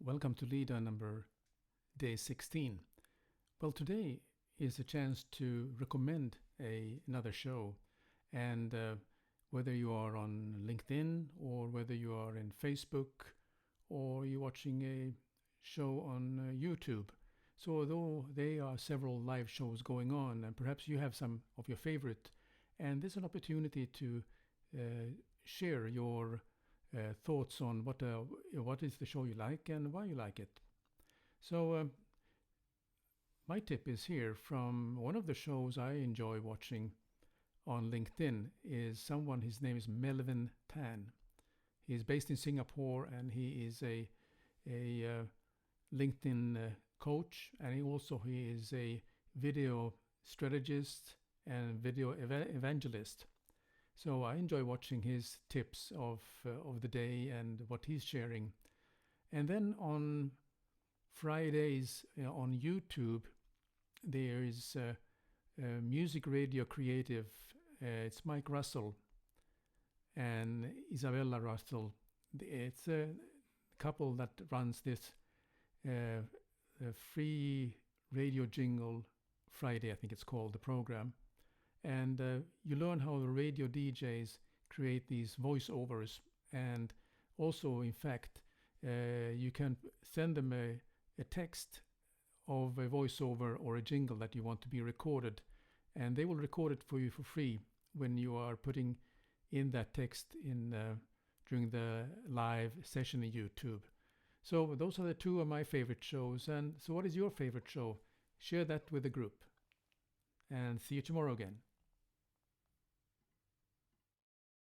Welcome to LIDA number day 16. Well, today is a chance to recommend another show, and whether you are on LinkedIn or whether you are in Facebook or you're watching a show on YouTube. So although there are several live shows going on, and perhaps you have some of your favorite, and there's an opportunity to share your thoughts on what is the show you like and why you like it. So my tip is here from one of the shows I enjoy watching on LinkedIn is someone, his name is Melvin Tan. He is based in Singapore and he is a LinkedIn coach, and he is a video strategist and video evangelist. So I enjoy watching his tips of the day and what he's sharing. And then on Fridays on YouTube, there is Music Radio Creative. It's Mike Russell and Isabella Russell. It's a couple that runs this free radio jingle Friday, I think it's called, the program. And you learn how the radio DJs create these voiceovers, and also, in fact, you can send them a text of a voiceover or a jingle that you want to be recorded, and they will record it for you for free when you are putting in that text in during the live session on YouTube. So those are the two of my favorite shows. And so what is your favorite show? Share that with the group, and see you tomorrow again.